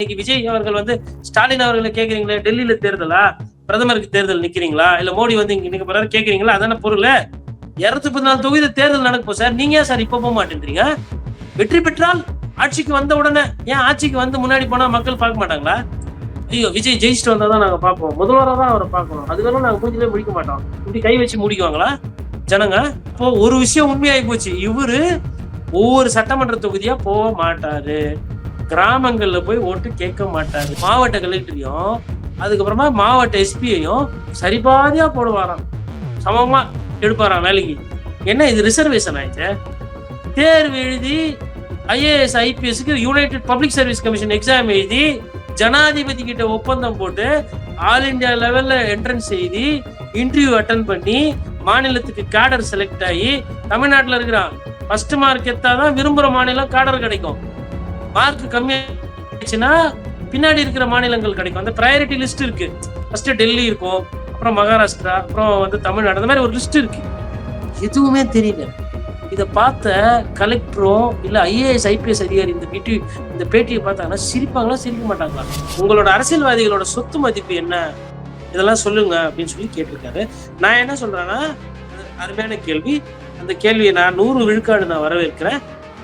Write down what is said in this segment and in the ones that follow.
இன்னைக்கு விஜய் அவர்கள் வந்து ஸ்டாலின் அவர்களை கேக்குறீங்களே, டெல்லியில தேர்தலா, பிரதமருக்கு தேர்தல் நிக்கிறீங்களா, இல்ல மோடி வந்து இங்க நிக்க போறாரு கேக்குறீங்களா? அதான பொருள். 214 தொகுதி தேர்தல் நடக்கும் சார். நீங்க ஏன் சார் இப்ப போக மாட்டேன்றீங்க? வெற்றி பெற்றால் ஆட்சிக்கு வந்த உடனே, ஏன் ஆட்சிக்கு வந்து முன்னாடி போனா மக்கள் பார்க்க மாட்டாங்களா? ஐயோ விஜய் ஜெயிச்சுட்டு வந்தாதான் நாங்க பார்ப்போம், முதல்வரா தான் அவரை பார்க்கணும், அதுக்கெல்லாம் நாங்க மூஞ்சிலே முடிக்க மாட்டோம், இப்படி கை வச்சு முடிக்குவாங்களா ஜனங்க? இப்போ ஒரு விஷயம் உண்மையாகி போச்சு, இவரு ஒவ்வொரு சட்டமன்ற தொகுதியா போக மாட்டாரு, கிராமங்கள்ல போய் ஓட்டு கேட்க மாட்டாரு, மாவட்ட கலெக்டரையும் அதுக்கப்புறமா மாவட்ட எஸ்பியையும் சரிபாதியா போடுவாராம், சமமா எடுப்பாராம் வேலைக்கு. என்ன இது ரிசர்வேஷன் ஆயிடுச்சு? தேர்வு எழுதி ஐஏஎஸ் ஐபிஎஸ்க்கு United Public Service Commission exam எழுதி ஜனாதிபதி கிட்ட ஒப்பந்தம் போட்டு ஆல் இந்தியா லெவல்ல என்ட்ரன்ஸ் எழுதி இன்டர்வியூ அட்டன் பண்ணி மாநிலத்துக்கு கேடர் செலக்ட் ஆகி தமிழ்நாட்டில் இருக்கிறான். ஃபர்ஸ்ட் மார்க் எடுத்தாதான் விரும்புற மாநிலம் கேடர் கிடைக்கும். மார்க் கம்மியாச்சுன்னா பின்னாடி இருக்கிற மாநிலங்கள் கிடைக்கும். அந்த ப்ரையாரிட்டி லிஸ்ட் இருக்கு. ஃபர்ஸ்ட் டெல்லி இருக்கும், அப்புறம் மகாராஷ்டிரா, அப்புறம் வந்து தமிழ்நாடு, அந்த மாதிரி ஒரு லிஸ்ட் இருக்கு. எதுவுமே தெரியல. இதை பார்த்த கலெக்டரும் இல்ல ஐஏஎஸ் ஐபிஎஸ் அதிகாரி இந்த பேட்டியை பார்த்தாங்கன்னா சிரிப்பாங்களா சிரிக்க மாட்டாங்களா? உங்களோட அரசியல்வாதிகளோட சொத்து மதிப்பு என்ன, இதெல்லாம் சொல்லுங்க அப்படின்னு சொல்லி கேட்டிருக்காரு. நான் என்ன சொல்றேன்னா, அருமையான கேள்வி. அந்த கேள்வியை நான் 100 விழுக்காடு நான் வரவேற்கிறேன்.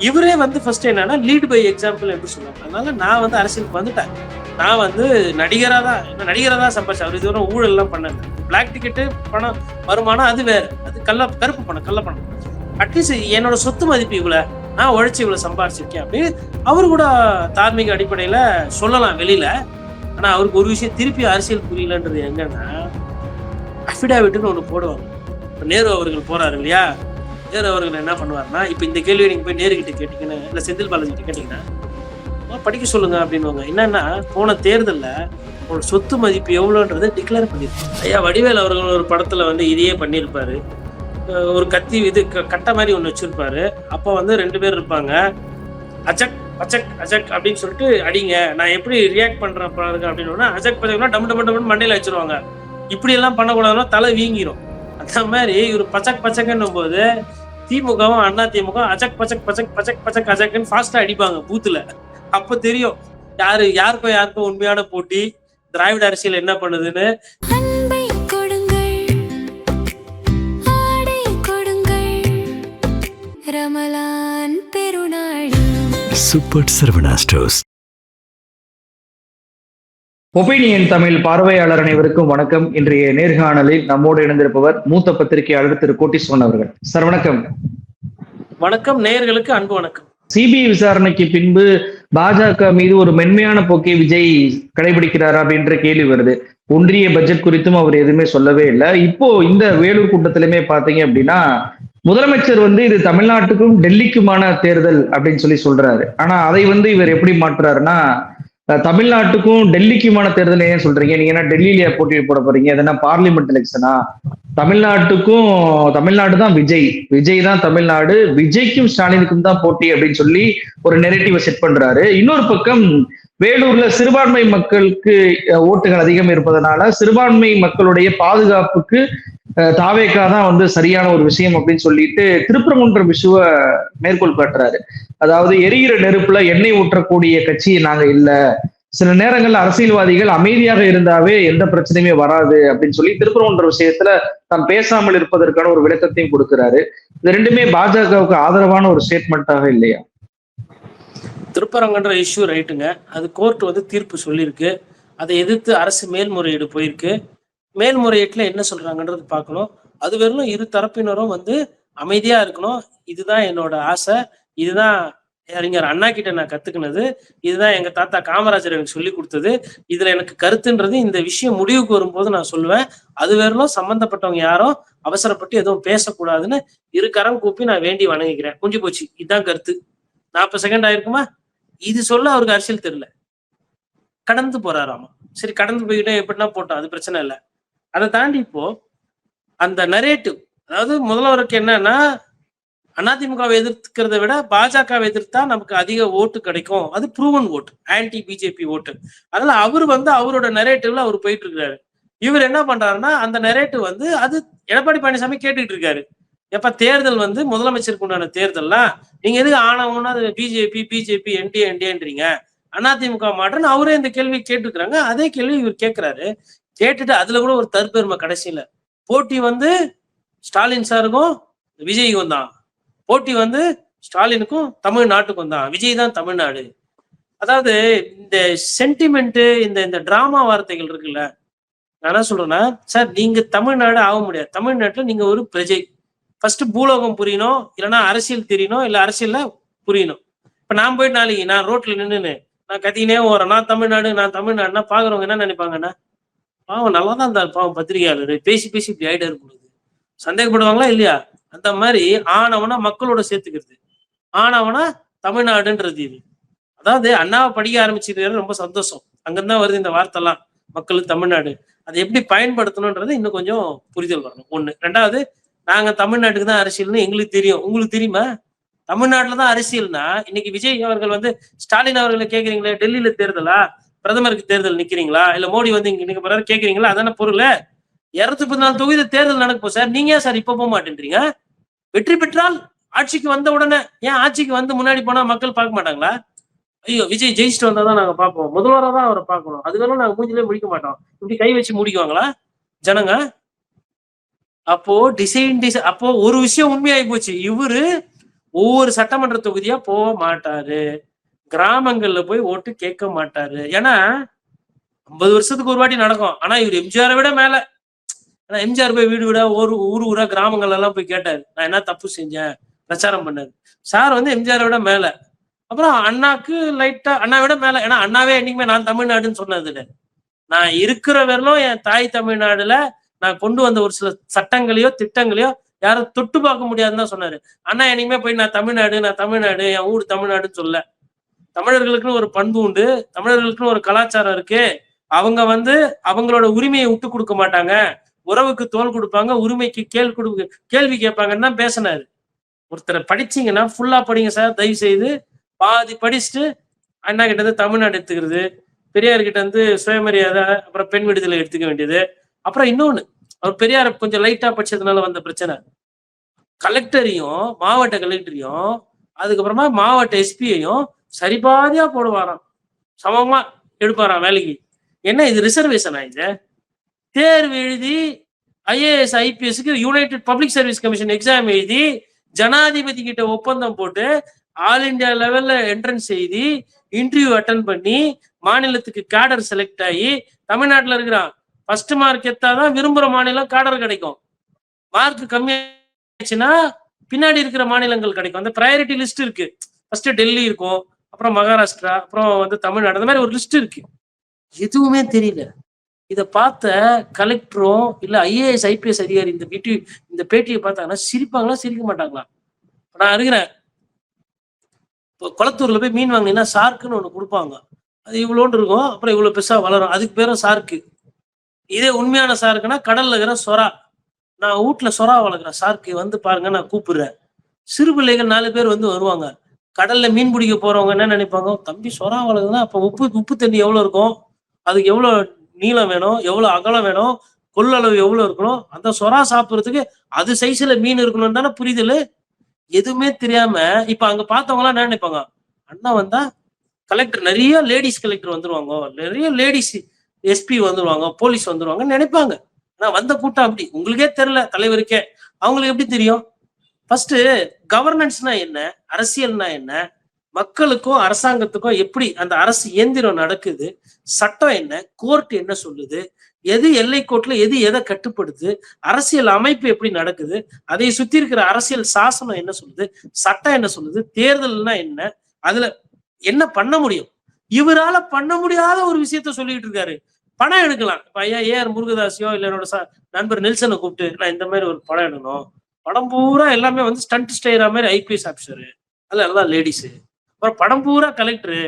இவரே வந்து ஃபர்ஸ்ட் என்னன்னா லீட் பை எக்ஸாம்பிள் என்று சொல்லுவாங்க. அதனால நான் வந்து அரசியலுக்கு வந்துட்டேன். நான் வந்து நடிகரா தான் சம்பாதிச்சேன். அவர் இதுவரை ஊழல் எல்லாம் பண்ணல. பிளாக் டிக்கெட்டு பணம் வருமானம் அது வேற, அது கருப்பு பணம், கள்ள பணம். அட்லீஸ்ட் என்னோட சொத்து மதிப்பு இவ்வளவு, நான் உழைச்சி இவ்வளவு சம்பாதிச்சிருக்கேன் அப்படின்னு அவரு கூட தார்மீக அடிப்படையில சொல்லலாம் வெளியில. ஆனா அவருக்கு ஒரு விஷயம் திருப்பி அரசியல் புரியலன்றது என்னன்னா, அஃபிடாவிட்னு ஒண்ணு போடுவாங்க. இப்ப நேரு அவர்கள் போறாரு இல்லையா, நேரு அவர்கள் என்ன பண்ணுவாருன்னா, இப்ப இந்த கேள்வியை நீங்க போய் நேரு கிட்ட கேட்டீங்கன்னா, இல்ல செந்தில் பாலாஜி கிட்ட கேட்டீங்கன்னா படிக்க சொல்லுங்க அப்படின்னுவாங்க. என்னன்னா, போன தேர்தல்ல ஒரு சொத்து மதிப்பு எவ்வளவுன்றதை டிக்ளேர் பண்ணிருப்பாங்க. ஐயா வடிவேல் அவர்கள் ஒரு படத்துல வந்து இதையே பண்ணியிருப்பாரு. ஒரு கத்தி இது கட்டை மாதிரி ஒண்ணு வச்சிருப்பாரு. அப்போ வந்து 2 பேர் இருப்பாங்க. அஜக் பச்சக் அஜக் அப்படின்னு சொல்லிட்டு அடிங்க, நான் எப்படி ரியாக்ட் பண்றேன் பாருங்க அப்படின்னா, அஜக் பச்சக்னா டம் டம் டம் மண்டையில வச்சிருவாங்க. இப்படி எல்லாம் பண்ணக்கூடாதுன்னா தலை வீங்கிரும். அந்த மாதிரி இவர் பச்சக் பச்சக்குன்னும் போது திமுகவும் அண்ணா திமுக அஜக் பச்சக் பச்சக் பச்சக் பச்சக் அஜக்னு ஃபாஸ்டா அடிப்பாங்க பூத்துல. அப்ப தெரியும் யாருக்கும் உண்மையான போட்டி, திராவிட அரசியல் என்ன பண்ணுதுன்னு. Super Saravana stores. Opinion Tamil பார்வையாளர் அனைவருக்கும் வணக்கம். இன்றைய நேர்காணலில் நம்மோடு இணைந்திருப்பவர் மூத்த பத்திரிகையாளர் திரு கோட்டீஸ்வரன் அவர்கள். சார் வணக்கம். வணக்கம். நேயர்களுக்கு அன்பு வணக்கம். சிபிஐ விசாரணைக்கு பின்பு பாஜக மீது ஒரு மென்மையான போக்கை விஜய் கடைபிடிக்கிறாரா அப்படின்ற கேள்வி வருது. ஒன்றிய பட்ஜெட் குறித்தும் அவர் எதுவுமே சொல்லவே இல்லை. இப்போ இந்த வேலூர் கூட்டத்திலுமே பாத்தீங்க அப்படின்னா, முதலமைச்சர் வந்து இது தமிழ்நாட்டுக்கும் டெல்லிக்குமான தேர்தல் அப்படின்னு சொல்லி சொல்றாரு. ஆனா அதை வந்து இவர் எப்படி மாற்றுறாருன்னா, தமிழ்நாட்டுக்கும் டெல்லிக்குமான தேர்தல் ஏன் சொல்றீங்க, நீங்க என்ன டெல்லியில போட்டி போட போறீங்க, எதனா பார்லிமெண்ட் எலெக்ஷனா, தமிழ்நாடு தான் விஜய் தான் தமிழ்நாடு, விஜய்க்கும் ஸ்டாலினுக்கும் தான் போட்டி அப்படின்னு சொல்லி ஒரு நெரேட்டிவை செட் பண்றாரு. இன்னொரு பக்கம் வேலூர்ல சிறுபான்மை மக்களுக்கு ஓட்டுகள் அதிகம் இருப்பதனால சிறுபான்மை மக்களுடைய பாதுகாப்புக்கு தாவேகா தான் வந்து சரியான ஒரு விஷயம் அப்படின்னு சொல்லிட்டு திருப்பரங்குன்றம் விஷுவ மேற்கோள் காட்டுறாரு. அதாவது எரிகிற நெருப்புல எண்ணெய் ஊற்றக்கூடிய கட்சி நாங்க இல்ல, சில நேரங்கள்ல அரசியல்வாதிகள் அமைதியாக இருந்தாவே எந்த பிரச்சனையுமே வராது அப்படின்னு சொல்லி திருப்பரங்குன்ற விஷயத்துல தாம் பேசாமல் இருப்பதற்கான ஒரு விளக்கத்தையும் கொடுக்கிறாரு. இது ரெண்டுமே பாஜகவுக்கு ஆதரவான ஒரு ஸ்டேட்மெண்ட்டாக இல்லையா? திருப்பரங்குன்ற இஷ்யூ ரைட்டுங்க, அது கோர்ட் வந்து தீர்ப்பு சொல்லியிருக்கு. அதை எதிர்த்து அரசு மேல்முறையீடு போயிருக்கு. மேல்முறையீட்டுல என்ன சொல்றாங்கன்றது பார்க்கணும். அது வெறும் இரு தரப்பினரும் வந்து அமைதியா இருக்கணும். இதுதான் என்னோட ஆசை, இதுதான் அறிஞர் அண்ணா கிட்ட நான் கத்துக்கினது, இதுதான் எங்க தாத்தா காமராஜர் எனக்கு சொல்லி கொடுத்தது, இதுல எனக்கு கருத்துன்றது இந்த விஷயம் முடிவுக்கு வரும்போது நான் சொல்லுவேன். அது வெறும் சம்பந்தப்பட்டவங்க யாரும் அவசரப்பட்டு எதுவும் பேசக்கூடாதுன்னு இரு கரம் கூப்பி நான் வேண்டி வணங்கிக்கிறேன். குஞ்சு போச்சு, இதுதான் கருத்து. 40 செகண்ட் ஆயிருக்குமா? இது சொல்ல அவருக்கு அரசியல் தெரியல, கடந்து போறாராமா. சரி, கடந்து போய்கிட்டே எப்படின்னா போட்டோம், அது பிரச்சனை இல்லை. அதை தாண்டி இப்போ அந்த நரேட்டிவ், அதாவது முதல்வருக்கு என்னன்னா, அதிமுகவை எதிர்க்கிறத விட பாஜகவை எதிர்த்தா நமக்கு அதிக ஓட்டு கிடைக்கும், அது ப்ரூவன் ஓட்டு, ஆன்டி பிஜேபி ஓட்டு. அதனால அவர் வந்து அவரோட நரேட்டிவ்ல அவர் போயிட்டு இருக்காரு. இவர் என்ன பண்றாருன்னா, அந்த நரேட்டிவ் வந்து அது எடப்பாடி பழனிசாமி கேட்டுக்கிட்டு இருக்காரு. எப்ப தேர்தல் வந்து முதலமைச்சருக்கு உண்டான தேர்தல்லாம் நீங்க எதுக்கு ஆனவங்கன்னா பிஜேபி என்டிஏன்றீங்க, அதிமுக மாற்றன்னு அவரே இந்த கேள்வி கேட்டுக்கிறாங்க. அதே கேள்வி இவர் கேட்கிறாரு. கேட்டுட்டு அதுல கூட ஒரு தற்பெருமை கடைசியில. போட்டி வந்து ஸ்டாலின் சாருக்கும் விஜய்க்கும் தான். போட்டி வந்து ஸ்டாலினுக்கும் தமிழ்நாட்டுக்கும் தான். விஜய் தான் தமிழ்நாடு. அதாவது இந்த சென்டிமெண்ட் இந்த இந்த டிராமா வார்த்தைகள் இருக்குல்ல, நான் என்ன சொல்றேன்னா, சார் நீங்க தமிழ்நாடு ஆக முடியாது. தமிழ்நாட்டுல நீங்க ஒரு பிரஜை. ஃபர்ஸ்ட் பூலோகம் புரியணும், இல்லைன்னா அரசியல் தெரியணும், இல்ல அரசியல்ல புரியணும். இப்ப நான் போயிட்டு நாளைக்கு நான் ரோட்ல நின்னுன்னு நான் கத்தினே ஓறேன், நான் தமிழ்நாடுனா பாக்குறவங்க என்ன நினைப்பாங்கன்னா, பாவம் நல்லா தான் இருந்தார் பாவம் பத்திரிகையாளர், பேசி பேசி இப்படி ஆயிட்டாரு பொழுது சந்தேகப்படுவாங்களா இல்லையா? அந்த மாதிரி ஆனவனா மக்களோட சேர்த்துக்கிறது, ஆனவனா தமிழ்நாடுன்றது இது. அதாவது அண்ணாவை படிக்க ஆரம்பிச்சிருக்காரு, ரொம்ப சந்தோஷம். அங்கிருந்தான் வருது இந்த வார்த்தைலாம், மக்களுக்கு தமிழ்நாடு. அதை எப்படி பயன்படுத்தணும்ன்றது இன்னும் கொஞ்சம் புரிதல் வரணும். ஒண்ணு. ரெண்டாவது, நாங்க தமிழ்நாட்டுக்கு தான் அரசியல்னு எங்களுக்கு தெரியும். உங்களுக்கு தெரியுமா? தமிழ்நாட்டுலதான் அரசியல்னா இன்னைக்கு விஜய் அவர்கள் வந்து ஸ்டாலின் அவர்களை கேக்குறீங்களே, டெல்லியில தேர்தலா, பிரதமருக்கு தேர்தல் நிக்கிறீங்களா, இல்ல மோடி வந்து இங்க நிக்க போறாரு கேக்குறீங்களா? அதான பொருள். 214 தொகுதி தேர்தல் நடக்கும் சார். நீங்க ஏன் சார் இப்ப போக மாட்டேன்றீங்க? வெற்றி பெற்றால் ஆட்சிக்கு வந்த உடனே, ஏன் ஆட்சிக்கு வந்து முன்னாடி போனா மக்கள் பார்க்க மாட்டாங்களா? ஐயோ விஜய் ஜெயிச்சுட்டு வந்தாதான் நாங்க பார்ப்போம், முதல்வரா தான் அவரை பார்க்கணும், அதுக்கெல்லாம் நாங்க மூஞ்சிலே முடிக்க மாட்டோம், இப்படி கை வச்சு முடிக்குவாங்களா ஜனங்க? அப்போ அப்போ ஒரு விஷயம் உண்மையாகி போச்சு. இவரு ஒவ்வொரு சட்டமன்ற தொகுதியா போக மாட்டாரு, கிராமங்கள்ல போய் ஓட்டு கேட்க மாட்டாரு. ஏன்னா 50 வருஷத்துக்கு ஒரு வாட்டி நடக்கும். ஆனா இவர் எம்ஜிஆரை விட மேல. ஆனா எம்ஜிஆர் போய் வீடு வீடா ஊரா கிராமங்கள் எல்லாம் போய் கேட்டாரு, நான் என்ன தப்பு செஞ்சேன், பிரச்சாரம் பண்ணாரு. சார் வந்து எம்ஜிஆரை விட மேல. அப்புறம் அண்ணாக்கு லைட்டா அண்ணா விட மேல. ஏன்னா அண்ணாவே என்னைக்குமே நான் தமிழ்நாடுன்னு சொன்னது இல்லை. நான் இருக்கிற வரலும் என் தாய் தமிழ்நாடுல நான் கொண்டு வந்த ஒரு சில சட்டங்களையோ திட்டங்களையோ யாரும் தொட்டு பார்க்க முடியாதுன்னு தான் சொன்னாரு. அண்ணா என்னைக்குமே போய் நான் தமிழ்நாடு என் ஊர் தமிழ்நாடுன்னு சொல்ல. தமிழர்களுக்குன்னு ஒரு பண்பு உண்டு, தமிழர்களுக்குன்னு ஒரு கலாச்சாரம் இருக்கு. அவங்க வந்து அவங்களோட உரிமையை விட்டு கொடுக்க மாட்டாங்க, உறவுக்கு தோல் கொடுப்பாங்க, உரிமைக்கு கேள்வி கேட்பாங்கன்னு தான் பேசினாரு. ஒருத்தரை படிச்சீங்கன்னா ஃபுல்லா படிங்க சார் தயவு செய்து. பாதி படிச்சுட்டு அண்ணா கிட்ட இருந்து தமிழ்நாடு எடுத்துக்கிறது, பெரியார் கிட்ட இருந்து சுயமரியாதை, அப்புறம் பெண் விடுதலை எடுத்துக்க வேண்டியது. அப்புறம் இன்னொன்னு, அவர் பெரியார் கொஞ்சம் லைட்டா படிச்சதுனால வந்த பிரச்சனை, கலெக்டரையும் மாவட்ட கலெக்டரையும் அதுக்கப்புறமா மாவட்ட எஸ்பியையும் சரிபாதியா போடுவாராம், சமமா எடுப்பாராம் வேலைக்கு. என்ன இது ரிசர்வேஷனா? இது தேர்வு எழுதி ஐஏஎஸ் ஐபிஎஸ்க்கு United Public Service Commission exam எழுதி ஜனாதிபதி கிட்ட ஒப்பந்தம் போட்டு ஆல் இண்டியா லெவல்ல என்ட்ரன்ஸ் எழுதி இன்டர்வியூ அட்டன் பண்ணி மாநிலத்துக்கு கேடர் செலக்ட் ஆகி தமிழ்நாட்டுல இருக்கிறான். ஃபர்ஸ்ட் மார்க் எடுத்தாதான் விரும்புற மாநிலம் கேடர் கிடைக்கும். மார்க் கம்மியாச்சுன்னா பின்னாடி இருக்கிற மாநிலங்கள் கிடைக்கும். அந்த ப்ரையாரிட்டி லிஸ்ட் இருக்கு. ஃபர்ஸ்ட் டெல்லி இருக்கும், அப்புறம் மகாராஷ்டிரா, அப்புறம் வந்து தமிழ்நாடு, அந்த மாதிரி ஒரு லிஸ்ட் இருக்கு. எதுவுமே தெரியல. இதை பார்த்த கலெக்டரும் இல்ல ஐஏஎஸ் ஐபிஎஸ் அதிகாரி இந்த பேட்டியை பார்த்தாங்கன்னா சிரிப்பாங்களா சிரிக்க மாட்டாங்களா? நான் இருக்கிறேன், இப்போ குளத்தூர்ல போய் மீன் வாங்கினீங்கன்னா சார்க்குன்னு ஒண்ணு கொடுப்பாங்க. அது இவ்வளோன்னு இருக்கும், அப்புறம் இவ்வளவு பெருசா வளரும், அதுக்கு பேரும் சார்க்கு. இதே உண்மையான சார்க்குன்னா கடல்ல இருக்கிற சொரா. நான் வீட்டுல சொரா வளர்க்குறேன், சார்க்கு வந்து பாருங்க நான் கூப்பிடுறேன். சிறு பிள்ளைகள் 4 பேர் வந்து வருவாங்க. கடல்ல மீன் பிடிக்க போறவங்க என்ன நினைப்பாங்க, தம்பி சொரா வளர்க்குதுன்னா அப்ப உப்பு தண்ணி எவ்வளவு இருக்கும், அதுக்கு எவ்வளவு நீளம் வேணும், எவ்வளவு அகலம் வேணும், கொள்ளளவு எவ்வளவு இருக்கணும், அந்த சொரா சாப்பிடுறதுக்கு அது சைஸ்ல மீன் இருக்கணும் தானே புரிதல். எதுவுமே தெரியாம இப்ப அங்க பார்த்தவங்க எல்லாம் என்ன நினைப்பாங்க, அண்ணா வந்தா கலெக்டர் நிறைய லேடிஸ் கலெக்டர் வந்துருவாங்க, நிறைய லேடிஸ் எஸ்பி வந்துருவாங்க, போலீஸ் வந்துருவாங்கன்னு நினைப்பாங்க. ஆனா வந்த கூட்டம் அப்படி உங்களுக்கே தெரியல, தலைவருக்கே. அவங்களுக்கு எப்படி தெரியும்? ஃபர்ஸ்ட் கவர்னன்ஸ்னா என்ன, அரசியல்னா என்ன, மக்களுக்கும் அரசாங்கத்துக்கும் எப்படி அந்த அரசு இயந்திரம் நடக்குது, சட்டம் என்ன, கோர்ட் என்ன சொல்லுது, எது எல்லை கோட்ல எது எதை கட்டுப்படுது, அரசியல் அமைப்பு எப்படி நடக்குது, அதை சுத்தி இருக்கிற அரசியல் சாசனம் என்ன சொல்லுது, சட்டம் என்ன சொல்லுது, தேர்தல்னா என்ன, அதுல என்ன பண்ண முடியும். இவரால பண்ண முடியாத ஒரு விஷயத்த சொல்லிட்டு இருக்காரு. படம் எடுக்கலாம். இப்ப ஐயா ஏஆர் முருகதாசியோ இல்ல என்னோட நண்பர் நெல்சனை கூப்பிட்டு நான் இந்த மாதிரி ஒரு படம் எடுக்கணும், படம் பூரா எல்லாமே வந்து ஸ்டண்ட் ஸ்டேரா மாதிரி ஐபிஎஸ் ஆபிசரு, அதுல எல்லாம் லேடிஸு, அப்புறம் படம் பூரா கலெக்டர்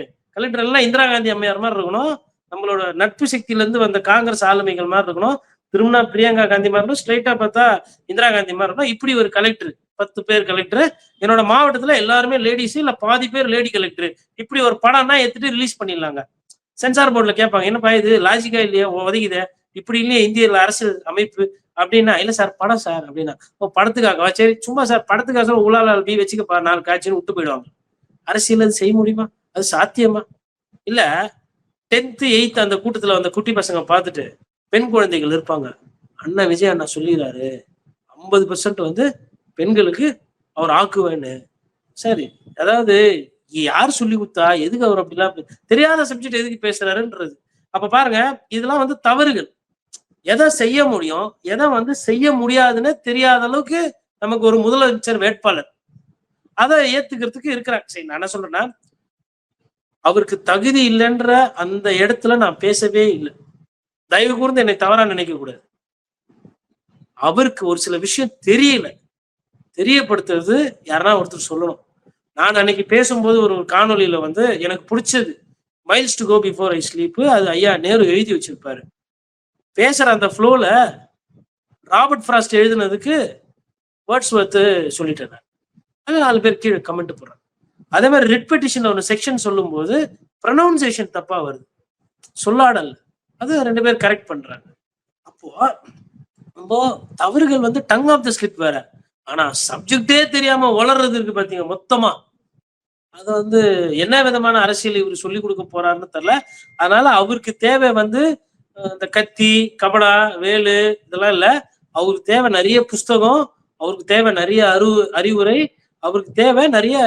எல்லாம் இந்திரா காந்தி அம்மையார் மாதிரி இருக்கணும், நம்மளோட நட்பு சக்தியில இருந்து வந்த காங்கிரஸ் ஆளுமைகள் மாதிரி இருக்கணும், திருமணா பிரியங்கா காந்தி மாதிரி இருக்கணும், ஸ்ட்ரைட்டா பார்த்தா இந்திரா காந்தி மாதிரி இருக்கணும். இப்படி ஒரு கலெக்டர், 10 பேர் கலெக்டர், என்னோட மாவட்டத்துல எல்லாருமே லேடிஸ் இல்ல பாதி பேர் லேடி கலெக்டர். இப்படி ஒரு படம்னா எடுத்துட்டு ரிலீஸ் பண்ணிடலாங்க. சென்சார் போர்டுல கேட்பாங்க, என்னப்பா இது லாஜிக்கா இல்லையா, உதவிக்குதே, இப்படி இல்லையா இந்திய அரசியல் அமைப்பு அப்படின்னா, இல்ல சார் படம் சார் அப்படின்னா, படத்துக்காக சரி சும்மா சார் படத்துக்காக உலால் பி வச்சுக்க 4 காட்சின்னு விட்டு போயிடுவாங்க. அரசியல் அது செய்ய முடியுமா? அது சாத்தியமா? இல்ல 10th 8th அந்த கூட்டத்துல வந்த குட்டி பசங்க பார்த்துட்டு பெண் குழந்தைகள் இருப்பாங்க. அண்ணா விஜய் அண்ணா சொல்லிடுறாரு 50% வந்து பெண்களுக்கு அவர் ஆக்குவேன்னு. சரி, அதாவது யார் சொல்லி கொடுத்தா, எதுக்கு அவர் அப்படிலாம் தெரியாத சப்ஜெக்ட் எதுக்கு பேசுறாருன்றது. அப்ப பாருங்க, இதெல்லாம் வந்து தவறுகள். எதை செய்ய முடியும், எதை வந்து செய்ய முடியாதுன்னு தெரியாத அளவுக்கு நமக்கு ஒரு முதலமைச்சர் வேட்பாளர் அதை ஏத்துக்கிறதுக்கு இருக்கிறாங்க. சரி, நான் என்ன சொல்றேன்னா, அவருக்கு தகுதி இல்லைன்ற அந்த இடத்துல நான் பேசவே இல்லை. தயவு கூர்ந்து என்னை தவறா நினைக்க கூடாது. அவருக்கு ஒரு சில விஷயம் தெரியல, தெரியப்படுத்துறது யாரா ஒருத்தர் சொல்லணும். நான் அன்னைக்கு பேசும்போது ஒரு காணொலியில வந்து எனக்கு பிடிச்சது miles to go before I sleep, அது ஐயா நேரு எழுதி வச்சிருப்பாரு. பேசுற அந்த ஃப்ளோல ராபர்ட் ஃப்ராஸ்ட் எழுதுனதுக்கு வேர்ட்ஸ்வொர்த் சொல்லிட்டேன். அது 4 பேர் கீழே கமெண்ட் போடுறாங்க. அதே மாதிரி ரிட் பெட்டிஷன் ஒரு செக்ஷன் சொல்லும் போது ப்ரொனவுன்சியேஷன் தப்பா வருது, சொல்லாடல், அது 2 பேர் கரெக்ட் பண்றாங்க. அப்போ ரொம்ப தவறுகள் வந்து டங் ஆஃப் த ஸ்லிப் வேற, ஆனா சப்ஜெக்டே தெரியாம வளர்றது இருக்கு பாத்தீங்க மொத்தமா. அது வந்து என்ன விதமான அரசியல் இவர் சொல்லி கொடுக்க போறாருன்னு தெரியல. அதனால அவருக்கு தேவை வந்து இந்த கத்தி கபடா வேலு இதெல்லாம் இல்ல. அவருக்கு தேவை நிறைய புஸ்தகம், அவருக்கு தேவை நிறைய அறிவுரை, அவருக்கு தேவை நிறைய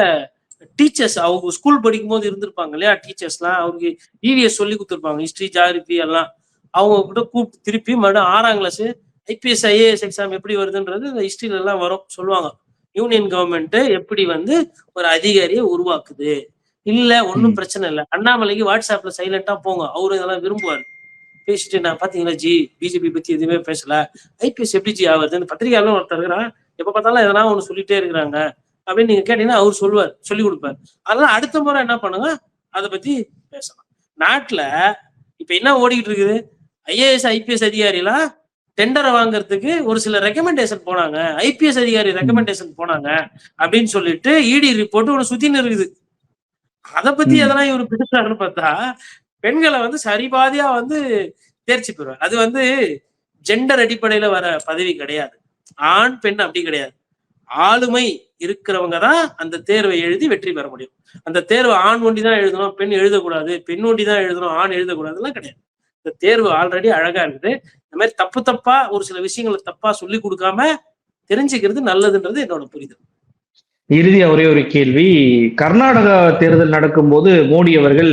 டீச்சர்ஸ். அவங்க ஸ்கூல் படிக்கும் போது இருந்திருப்பாங்க இல்லையா டீச்சர்ஸ்லாம், அவருக்கு இவிஎஸ் சொல்லி கொடுத்துருப்பாங்க, ஹிஸ்டரி ஜாகிரபி எல்லாம். அவங்க கிட்ட கூப்பிட்டு திருப்பி மறுபடியும் 6ஆம் கிளாஸ் ஐபிஎஸ் ஐஏஎஸ் எக்ஸாம் எப்படி வருதுன்றது இந்த ஹிஸ்டரியில எல்லாம் வரும் சொல்லுவாங்க. யூனியன் கவர்மெண்ட் எப்படி வந்து ஒரு அதிகாரியை உருவாக்குது. இல்ல ஒன்னும் பிரச்சனை இல்லை, அண்ணாமலைக்கு வாட்ஸ்அப்ல சைலண்டா போங்க, அவரு இதெல்லாம் விரும்புவாரு. பேசிட்டு நான் பாத்தீங்களா ஜி பிஜேபி பத்தி எதுவுமே பேசல, ஐபிஎஸ் எப்படி ஜி ஆகுது, பத்திரிகையாளர் ஒருத்தர் இருக்கிறான், எப்ப பார்த்தாலும் எதனா ஒண்ணு சொல்லிட்டே இருக்கிறாங்க அப்படின்னு நீங்க கேட்டீங்கன்னா அவர் சொல்லுவார், சொல்லி கொடுப்பாரு. அதெல்லாம் அடுத்த முறை என்ன பண்ணுங்க, அதை பத்தி பேசலாம். நாட்டுல இப்ப என்ன ஓடிக்கிட்டு இருக்குது, ஐஏஎஸ் ஐபிஎஸ் அதிகாரிலாம் டெண்டரை வாங்குறதுக்கு ஒரு சில ரெக்கமெண்டேஷன் போனாங்க, ஐபிஎஸ் அதிகாரி ரெக்கமெண்டேஷன் போனாங்க அப்படின்னு சொல்லிட்டு இடி ரிப்போர்ட் ஒண்ணு சுத்தின்னு இருக்குது. அதை பத்தி எதனா இவர் பேசுறாருன்னு பார்த்தா பெண்களை வந்து சரிபாதியா வந்து தேர்ச்சி பெறுவார். அது வந்து ஜெண்டர் அடிப்படையில வர பதவி கிடையாது, ஆண் பெண் அப்படி கிடையாது. ஆளுமை இருக்கிறவங்க தான் அந்த தேர்வை எழுதி வெற்றி பெற முடியும். அந்த தேர்வு ஆண் ஒண்டி தான் எழுதணும், பெண் எழுதக்கூடாது, பெண் ஒண்டி தான் எழுதணும், ஆண் எழுதக்கூடாதுலாம் கிடையாது. இந்த தேர்வு ஆல்ரெடி அழகா இருக்குது. இந்த மாதிரி தப்பா ஒரு சில விஷயங்களை தப்பா சொல்லி கொடுக்காம தெரிஞ்சுக்கிறது நல்லதுன்றது என்னோட புரிதல். இறுதியா ஒரே ஒரு கேள்வி. கர்நாடகா தேர்தல் நடக்கும்போது மோடி அவர்கள்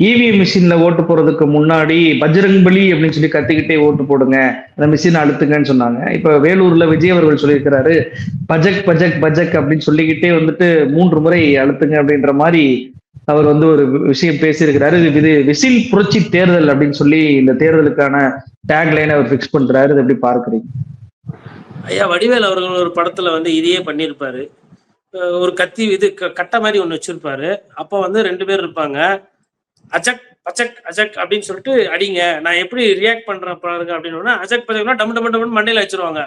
இவிஎம் மிஷின்ல ஓட்டு போறதுக்கு முன்னாடி பஜ்ரங்பலி அப்படின்னு சொல்லி கத்திக்கிட்டே ஓட்டு போடுங்க, அந்த மிஷின் அழுத்துங்கன்னு சொன்னாங்க. இப்ப வேலூர்ல விஜய் அவர்கள் சொல்லியிருக்கிறாரு பஜக் பஜக் பஜக் அப்படின்னு சொல்லிக்கிட்டே வந்துட்டு 3 முறை அழுத்துங்க அப்படின்ற மாதிரி அவர் வந்து ஒரு விஷயம் பேசியிருக்கிறாரு. இது விசில் புரட்சி தேர்தல் அப்படின்னு சொல்லி இந்த தேர்தலுக்கான டேக் லைன் அவர் பிக்ஸ் பண்றாரு. இது எப்படி பார்க்குறீங்க? ஐயா வடிவேல் அவர்கள் ஒரு படத்துல வந்து இதையே பண்ணியிருப்பாரு. ஒரு கத்தி இது கட்டை மாதிரி ஒண்ணு வச்சிருப்பாரு. அப்ப வந்து 2 பேர் இருப்பாங்க, அஜக் பச்சக் அஜக் அப்படின்னு சொல்லிட்டு அடிங்க, நான் எப்படி ரியாக்ட் பண்றேன் பாருங்க அப்படின்னு. அஜக் பச்சக்னா டம் டம் டம் மண்டையில வச்சிருவாங்க.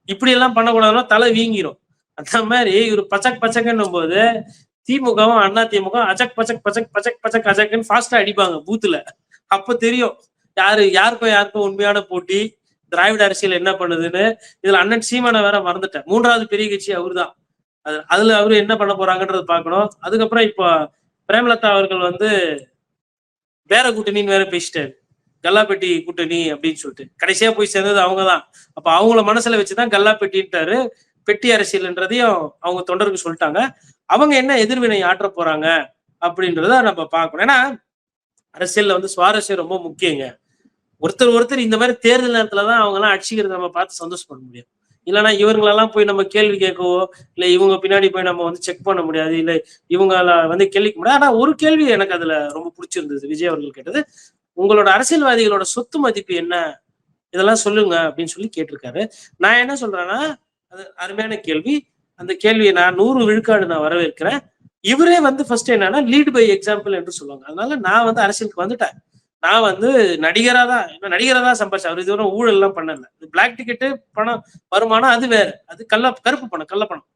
இப்படி எல்லாம் பண்ணக்கூடாதுன்னா தலை வீங்கிரும். அந்த மாதிரி இவர் பச்சக் பச்சக்குன்னும் போது திமுகவும் அண்ணா திமுக அஜக் பச்சக் பச்சக் பச்சக் பச்சக் அஜக்னு ஃபாஸ்டா அடிப்பாங்க பூத்துல. அப்ப தெரியும் யாருக்கும் உண்மையான போட்டி, திராவிட அரசியல் என்ன பண்ணுதுன்னு. இதுல அண்ணன் சீமானை வேற மறந்துட்டேன், 3வது பெரிய கட்சி அவருதான். அதுல அவரு என்ன பண்ண போறாங்கன்றது பாக்கணும். அதுக்கப்புறம் இப்போ பிரேமலதா அவர்கள் வந்து வேற கூட்டணின்னு வேற பேசிட்டாரு, கல்லாப்பெட்டி கூட்டணி அப்படின்னு சொல்லிட்டு. கடைசியா போய் சேர்ந்தது அவங்கதான். அப்ப அவங்கள மனசுல வச்சுதான் கல்லாப்பெட்டின்ட்டாரு. பெட்டி அரசியல்ன்றதையும் அவங்க தொண்டருக்கு சொல்லிட்டாங்க. அவங்க என்ன எதிர்வினை ஆற்ற போறாங்க அப்படின்றத நம்ம பார்க்கணும். ஏன்னா அரசியல்ல வந்து சுவாரஸ்யம் ரொம்ப முக்கியங்க. ஒருத்தர் இந்த மாதிரி தேர்தல் நேரத்துலதான் அவங்க எல்லாம் அடிச்சுக்கிறத நம்ம பார்த்து சந்தோஷப்பட முடியும். இல்லைன்னா இவங்களெல்லாம் போய் நம்ம கேள்வி கேட்கவோ இல்ல இவங்க பின்னாடி போய் நம்ம வந்து செக் பண்ண முடியாது, இல்ல இவங்கள வந்து கேள்விக்க முடியாது. ஆனா ஒரு கேள்வி எனக்கு அதுல ரொம்ப பிடிச்சிருந்தது, விஜய் அவர்கள் கேட்டது, உங்களோட அரசியல்வாதிகளோட சொத்து மதிப்பு என்ன, இதெல்லாம் சொல்லுங்க அப்படின்னு சொல்லி கேட்டிருக்காரு. நான் என்ன சொல்றேன்னா, அது அருமையான கேள்வி. அந்த கேள்வியை நான் 100 விழுக்காடு நான் வரவேற்கிறேன். இவரே வந்து ஃபர்ஸ்ட் என்னன்னா லீட் பை எக்ஸாம்பிள் என்று சொல்லுவாங்க. அதனால நான் வந்து அரசியலுக்கு வந்துட்டேன். நான் வந்து நடிகரா தான் சம்பாதிச்சேன். அவர் இதுவரை ஊழல் எல்லாம் பண்ணல. பிளாக் டிக்கெட்டு பணம் வருமானம் அது வேற, அது கருப்பு பணம், கள்ள பணம்.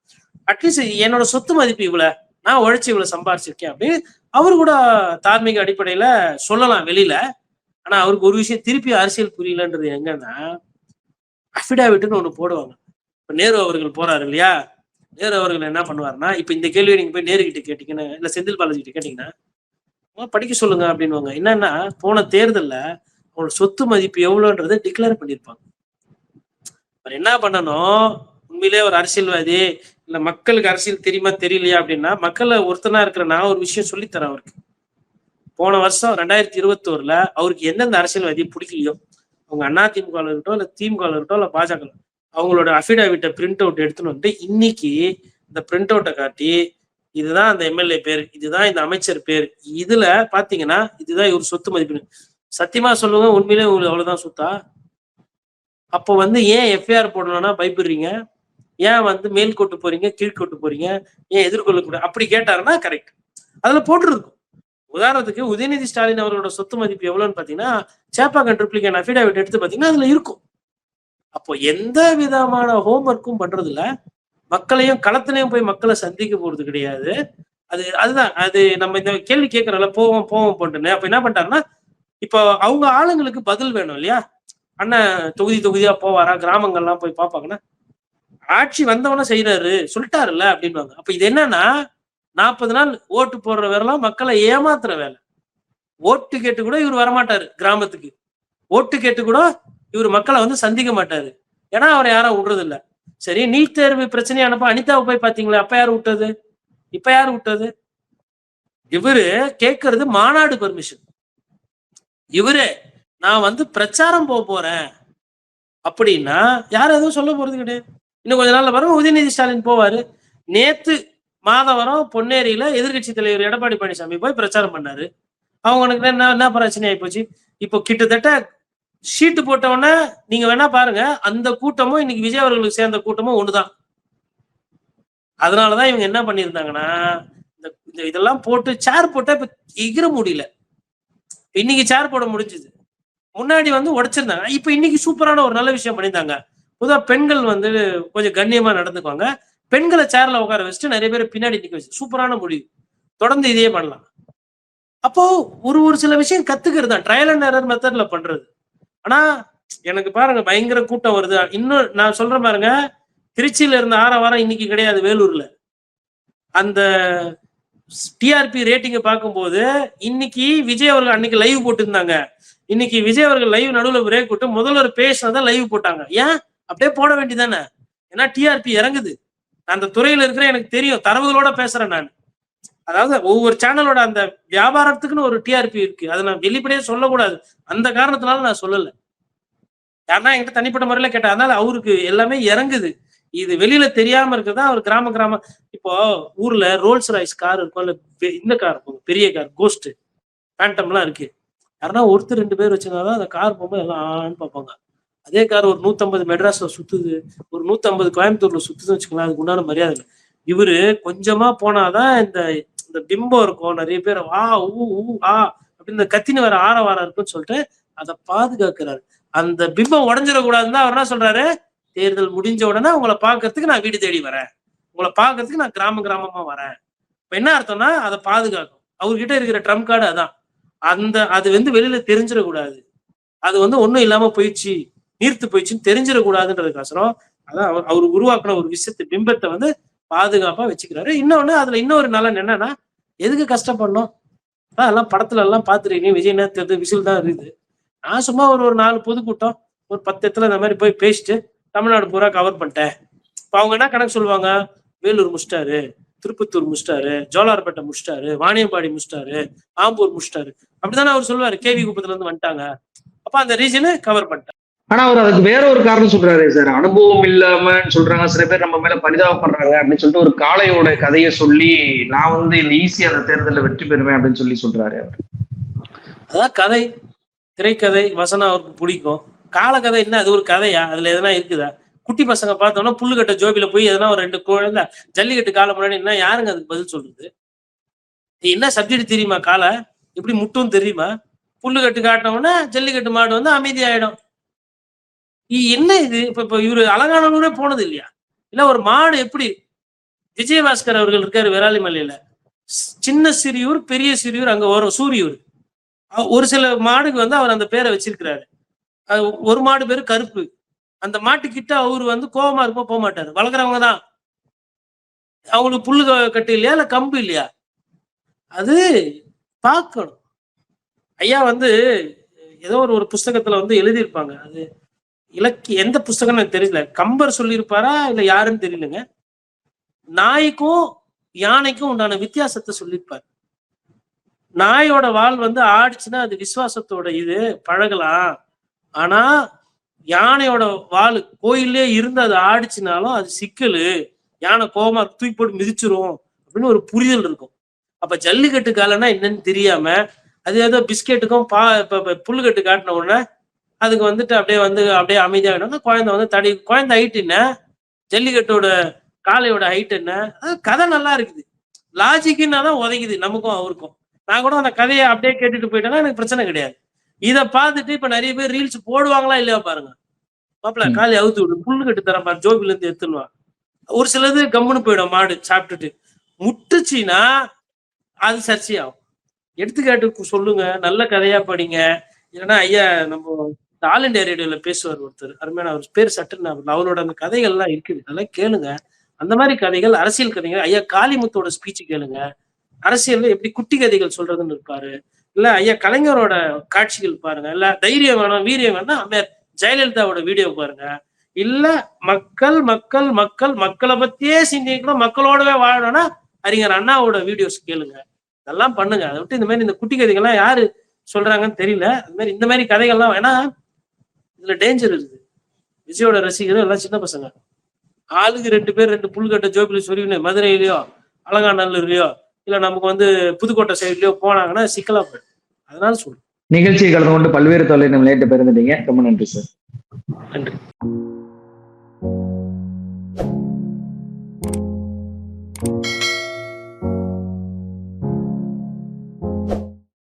அட்லீஸ்ட் என்னோட சொத்து மதிப்பு இவ்வளவு, நான் உழைச்சு இவ்வளவு சம்பாதிச்சிருக்கேன் அப்படின்னு அவரு கூட தார்மீக அடிப்படையில சொல்லலாம் வெளியில. ஆனா அவருக்கு ஒரு விஷயம் திருப்பி அரசியல் புரியலன்றது எங்கன்னா, அஃபிடாவிட்னு ஒண்ணு போடுவாங்க. இப்ப நேரு அவர்கள் போறாரு இல்லையா, நேரு அவர்கள் என்ன பண்ணுவாருன்னா, இப்ப இந்த கேள்வியை நீங்க போய் நேரு கிட்ட கேட்டீங்கன்னா, இல்ல செந்தில் பாலாஜி கிட்ட கேட்டீங்கன்னா, படிக்க சொல்லுங்க அப்படின்னுவாங்க. என்னன்னா போன தேர்தல்ல அவங்களோட சொத்து மதிப்பு எவ்வளவுன்றதை டிக்ளேர் பண்ணிருப்பாங்க. என்ன பண்ணணும், உண்மையிலே ஒரு அரசியல்வாதி இல்ல மக்களுக்கு அரசியல் தெரியுமா தெரியலையா அப்படின்னா, மக்களை ஒருத்தனா இருக்கிற நான் ஒரு விஷயம் சொல்லித்தரேன் அவருக்கு. போன வருஷம் 2021ல அவருக்கு எந்தெந்த அரசியல்வாதி பிடிக்கலையோ, அவங்க அதிமுக இருக்கட்டும் இல்ல திமுக இருக்கட்டும் இல்ல பாஜக, அவங்களோட அபிடாவிட்ட பிரிண்ட் அவுட் எடுத்துன்னு வந்து இன்னைக்கு இந்த பிரிண்ட் அவுட்டை காட்டி, இதுதான் அந்த எம்எல்ஏ பேர், இதுதான் இந்த அமைச்சர் பேர், இதுல பாத்தீங்கன்னா இதுதான் இவர் சொத்து மதிப்பு. சத்தியமா சொல்லுங்க, உண்மையிலே உங்களுக்கு அவ்வளவுதான் சொத்தா? அப்போ ஏன் எஃப்ஐஆர் போடணும்னா பயப்படுறீங்க? ஏன் மேல் கொட்டு போறீங்க, கீழ்கொட்டு போறீங்க, ஏன் எதிர்கொள்ளக்கூடாது அப்படி கேட்டாருன்னா கரெக்ட், அதுல போட்டுருக்கும். உதாரணத்துக்கு உதயநிதி ஸ்டாலின் அவர்களோட சொத்து மதிப்பு எவ்வளவுன்னு பாத்தீங்கன்னா, சேப்பாக்கம் ட்ரிப்ளிகேன் அபிடாவிட் எடுத்து பாத்தீங்கன்னா அதுல இருக்கும். அப்போ எந்த விதமான ஹோம்ஒர்க்கும் பண்றது இல்ல, மக்களையும் களத்திலையும் போய் மக்களை சந்திக்க போறது கிடையாது. அதுதான் அது நம்ம இந்த கேள்வி கேட்கறோம்ல, போவோம் போவோம் போட்டுன்னு. அப்ப என்ன பண்ணிட்டாருன்னா, இப்போ அவங்க ஆளுங்களுக்கு பதில் வேணும் இல்லையா? அண்ணன் தொகுதி தொகுதியா போவாரா, கிராமங்கள்லாம் போய் பார்ப்பாங்கன்னா, ஆட்சி வந்தவன செய்யறாரு சொல்லிட்டாருல்ல அப்படின்வாங்க. அப்ப இது என்னன்னா 40 நாள் ஓட்டு போடுற வேலைலாம் மக்களை ஏமாத்துற வேலை. ஓட்டு கேட்டு கூட இவர் வரமாட்டாரு கிராமத்துக்கு. ஓட்டு கேட்டு கூட இவர் மக்களை சந்திக்க மாட்டாரு. ஏன்னா அவரை யாரும் விடுறது இல்ல. சரி, நீட் தேர்வு பிரச்சனையானப்ப அனிதாவை போய் பாத்தீங்களா? அப்ப யாரு விட்டது? இப்ப யாரு விட்டது? இவரு கேட்கறது மாநாடு பெர்மிஷன். இவரு நான் பிரச்சாரம் போறேன் அப்படின்னா யாரும் எதுவும் சொல்ல போறது கிடையாது. இன்னும் கொஞ்ச நாள்ல பாருங்க உதயநிதி ஸ்டாலின் போவாரு. நேத்து மாதவரம் பொன்னேரியில எதிர்கட்சி தலைவர் எடப்பாடி பழனிசாமி போய் பிரச்சாரம் பண்ணாரு. அவங்களுக்கு என்ன பிரச்சனை ஆகி போச்சு? இப்போ கிட்டத்தட்ட ஷீட்டு போட்டவொடனே நீங்க வேணா பாருங்க, அந்த கூட்டமும் இன்னைக்கு விஜய் அவர்களுக்கு சேர்ந்த கூட்டமும் ஒண்ணுதான். அதனாலதான் இவங்க என்ன பண்ணியிருந்தாங்கன்னா, இதெல்லாம் போட்டு சேர் போட்டா இப்ப எகிர முடியல. இன்னைக்கு சேர் போட முடிஞ்சது, முன்னாடி உடைச்சிருந்தாங்க. இப்ப இன்னைக்கு சூப்பரான ஒரு நல்ல விஷயம் பண்ணியிருந்தாங்க. பொதுவா பெண்கள் கொஞ்சம் கண்ணியமா நடந்துக்குவாங்க. பெண்களை சேர்ல உட்கார வச்சுட்டு நிறைய பேர் பின்னாடி நிக்க வச்சு சூப்பரான முடிவு. தொடர்ந்து இதையே பண்ணலாம். அப்போ ஒரு சில விஷயம் கத்துக்கிறது தான், ட்ரையல் அண்ட் எரர் மெத்தட்ல பண்றது. ஆனா எனக்கு பாருங்க பயங்கர கூட்டம் வருது. இன்னும் நான் சொல்றேன் பாருங்க, திருச்சியில இருந்த ஆரவாரம் இன்னைக்கு கிடையாது வேலூர்ல. அந்த டிஆர்பி ரேட்டிங்க பார்க்கும்போது இன்னைக்கு விஜய் அவர்கள் அன்னைக்கு லைவ் போட்டுருந்தாங்க. இன்னைக்கு விஜய் அவர்கள் லைவ் நடுவில் பிரேக் விட்டு முதல்வர் பேசினதான் லைவ் போட்டாங்க. ஏன் அப்படியே போட வேண்டியதானே? ஏன்னா டிஆர்பி இறங்குது. அந்த துறையில இருக்கிற எனக்கு தெரியும், தரவுகளோட பேசுறேன் நான். அதாவது ஒவ்வொரு சேனலோட அந்த வியாபாரத்துக்குன்னு ஒரு டிஆர்பி இருக்கு, அதை நான் வெளிப்படையே சொல்லக்கூடாது. அந்த காரணத்தினால நான் சொல்லல. யாருன்னா என்கிட்ட தனிப்பட்ட முறையில கேட்டேன். அதனால அவருக்கு எல்லாமே இறங்குது. இது வெளியில தெரியாம இருக்குதா அவர் கிராம இப்போ ஊர்ல ரோல்ஸ் ராய்ஸ் கார் இருக்கும், இல்ல இந்த கார் இருக்கும், பெரிய கார் கோஸ்ட் பேண்டம்லாம் இருக்கு. யாருன்னா ஒருத்தர் 2 பேர் வச்சிருந்தாதான் அந்த கார் போகும்போது எல்லாம் ஆன்னு பார்ப்பாங்க. அதே கார் ஒரு 150 மெட்ராஸ்ல சுத்துது, ஒரு 150 கோயம்புத்தூர்ல சுத்துதுன்னு வச்சுக்கலாம், அதுக்கு உண்டான மரியாதை இல்லை. இவரு கொஞ்சமா போனாதான் இந்த இந்த பிம்பம் இருக்கும், நிறைய பேர் வா ஊ ஆ அப்படின்னு இந்த கத்தின்னு வர ஆரவாரம் இருக்குன்னு சொல்லிட்டு அதை பாதுகாக்கிறாரு. அந்த பிம்பம் உடஞ்சிடக்கூடாதுன்னு அவர் என்ன சொல்றாரு, தேர்தல் முடிஞ்ச உடனே உங்களை பாக்குறதுக்கு நான் வீடு தேடி வரேன், உங்களை பாக்குறதுக்கு நான் கிராமமா வரேன். இப்ப என்ன அர்த்தம்னா அதை பாதுகாக்கும். அவர்கிட்ட இருக்கிற ட்ரம்ப் கார்டு அதான். அது வெளியில தெரிஞ்சிடக்கூடாது, அது ஒண்ணும் இல்லாம போயிடுச்சு, நீர்த்து போயிடுச்சுன்னு தெரிஞ்சிடக்கூடாதுன்றதுக்கோசரம் அதான் அவர் உருவாக்குன ஒரு விஷயத்து பிம்பத்தை பாதுகாப்பா வச்சுக்கிறாரு. இன்னொன்னு அதுல இன்னொரு நலன் என்னன்னா, எதுக்கு கஷ்டப்படணும்? எல்லாம் படத்துல எல்லாம் பாத்துருக்கீங்க, விஜய் நேரத்து விசில் தான் இருக்குது. நான் சும்மா ஒரு 4 பொதுக்கூட்டம் ஒரு 10 இடத்துல இந்த மாதிரி போய் பேசிட்டு தமிழ்நாடு பூரா கவர் பண்ணிட்டேன். இப்ப அவங்க என்ன கணக்கு சொல்லுவாங்க, வேலூர் முடிச்சிட்டாரு, திருப்பத்தூர் முடிச்சிட்டாரு, ஜோலார்பேட்டை முடிச்சிட்டாரு, வாணியம்பாடி முடிச்சிட்டாரு, ஆம்பூர் முடிச்சிட்டாரு, அப்படித்தானே அவர் சொல்லுவாரு. கேவி குப்பத்துல இருந்து வந்துட்டாங்க, அப்ப அந்த ரீஜனை கவர் பண்ணிட்டாங்க. ஆனா அவர் அதுக்கு வேற ஒரு காரணம் சொல்றாரு சார். அனுபவம் இல்லாம சொல்றாங்க, சில பேர் நம்ம மேல பரிதாபப்படுறாங்க அப்படின்னு சொல்லிட்டு ஒரு காளையோட கதையை சொல்லி நான் இந்த ஈஸியா அந்த தேர்தலில் வெற்றி பெறுவேன் அப்படின்னு சொல்றாரு அவர். அதான் கதை, திரைக்கதை, வசனம் அவருக்கு பிடிக்கும். காலக்கதை என்ன, அது ஒரு கதையா? அதுல எதனா இருக்குதா? குட்டி பசங்க பார்த்தோம்னா புல்லுக்கட்ட ஜோபில போய் எதனா ஒரு 2 குழந்தை ஜல்லிக்கட்டு காலை முன்னாடி என்ன யாருங்க அதுக்கு பதில் சொல்றது? என்ன சப்ஜெக்ட் தெரியுமா? காலை எப்படி முட்டும் தெரியுமா? புல்லுக்கட்டு காட்டினோம்னா ஜல்லிக்கட்டு மாடு அமைதியாயிடும். என்ன இது? இப்ப இவரு அலங்காநல்லூரே போனது இல்லையா? இல்ல ஒரு மாடு எப்படி? விஜயபாஸ்கர் அவர்கள் இருக்காரு விராலிமலையில, சின்ன சிறியூர் பெரிய சிறியூர் அங்க வரும் சூரியூர். ஒரு சில மாடுக்கு அவர் அந்த பேரை வச்சிருக்கிறாரு. ஒரு மாடு பேரு கருப்பு. அந்த மாட்டுக்கிட்ட அவரு கோபமா இருப்ப போக மாட்டாரு. வளர்க்குறவங்க தான். அவங்களுக்கு புல்லு கட்டு இல்லையா, இல்ல கம்பு இல்லையா? அது பார்க்கணும். ஐயா வந்து ஏதோ ஒரு புஸ்தகத்துல வந்து எழுதியிருப்பாங்க. அது எந்த புஸ்தகம்னு எனக்கு தெரியல. கம்பர் சொல்லியிருப்பாரா இல்ல யாருன்னு தெரியலங்க. நாய்க்கும் யானைக்கும் உண்டான வித்தியாசத்தை சொல்லியிருப்பாரு. நாயோட வால் வந்து ஆடிச்சுன்னா அது விசுவாசத்தோட இது பழகலாம். ஆனா யானையோட வால் கோயிலே இருந்து அது ஆடிச்சுனாலும் அது சிக்கலு. யானை கோபமா தூக்கி போட்டு மிதிச்சிரும் அப்படின்னு ஒரு புரிதல் இருக்கும். அப்ப ஜல்லிக்கட்டு காலன்னா என்னன்னு தெரியாம அது ஏதோ பிஸ்கெட்டுக்கும் புல்லுக்கட்டு காட்டின உடனே அதுக்கு வந்துட்டு அப்படியே அமைதியாகிடும். குழந்தை வந்து குழந்தை ஹைட் என்ன, ஜல்லிக்கட்டோட காளையோட ஹைட் என்ன, கதை நல்லா இருக்குது. லாஜிக்குன்னா தான் உதைக்குது நமக்கும் அவருக்கும். நான் கூட அந்த கதையை அப்படியே கேட்டுட்டு போயிட்டேன்னா எனக்கு பிரச்சனை கிடையாது. இதை பார்த்துட்டு இப்ப நிறைய பேர் ரீல்ஸ் போடுவாங்களா இல்லையா பாருங்க. மாப்பிள்ள காளி அவுத்து விடு, புல்லு கட்டு தர பாரு, ஜோபில இருந்து எடுத்துனுவான். ஒரு சிலது கம்முன்னு போயிடும், மாடு சாப்பிட்டுட்டு முட்டுச்சுன்னா அது சர்ச்சையாகும். எடுத்துக்காட்டு சொல்லுங்க, நல்ல கதையா படிங்க. இல்லைன்னா ஐயா நம்ம ஆல் இண்டியா ரேடியோல பேசுவார் ஒருத்தர், அருமையான அவர் பேர் சட்டுன்னு அவரோட அந்த கதைகள்லாம் இருக்குது, அதெல்லாம் கேளுங்க. அந்த மாதிரி கதைகள், அரசியல் கதைகள், ஐயா காளிமுத்தோட ஸ்பீச் கேளுங்க. அரசியல்ல எப்படி குட்டி கதைகள் சொல்றதுன்னு இருப்பாரு. இல்ல ஐயா கலைஞரோட காட்சிகள் பாருங்க. இல்ல தைரியம் வேணும் வீரியம் வேணும் அம்மையார் ஜெயலலிதாவோட வீடியோ பாருங்க. இல்ல மக்கள் மக்கள் மக்கள் மக்களை பத்தியே சிந்திக்கணும், மக்களோடவே வாழணும்னா அறிஞர் அண்ணாவோட வீடியோஸ் கேளுங்க. இதெல்லாம் பண்ணுங்க. அதை விட்டு இந்த மாதிரி இந்த குட்டி கதைகள்லாம் யாரு சொல்றாங்கன்னு தெரியல. அது மாதிரி இந்த மாதிரி கதைகள்லாம் வேணா, இதுல டேஞ்சர் இருக்குது. விஜயோட ரசிகர்கள் எல்லாம் சின்ன பசங்க. ஆளுக்கு 2 பேர் 2 புல்கட்ட ஜோபில சொருவின்னு மதுரையிலயோ அலங்காநல்லூர்லயோ இல்ல நமக்கு வந்து புதுக்கோட்டை சைட்லயோ போனாங்கன்னா சிக்கலா போயிடும். அதனால சொல்றேன். நிகழ்ச்சியை கலந்து கொண்டு பல்வேறு தொழில் நிலையிட்டு பெருந்துட்டீங்க. ரொம்ப நன்றி சார். நன்றி.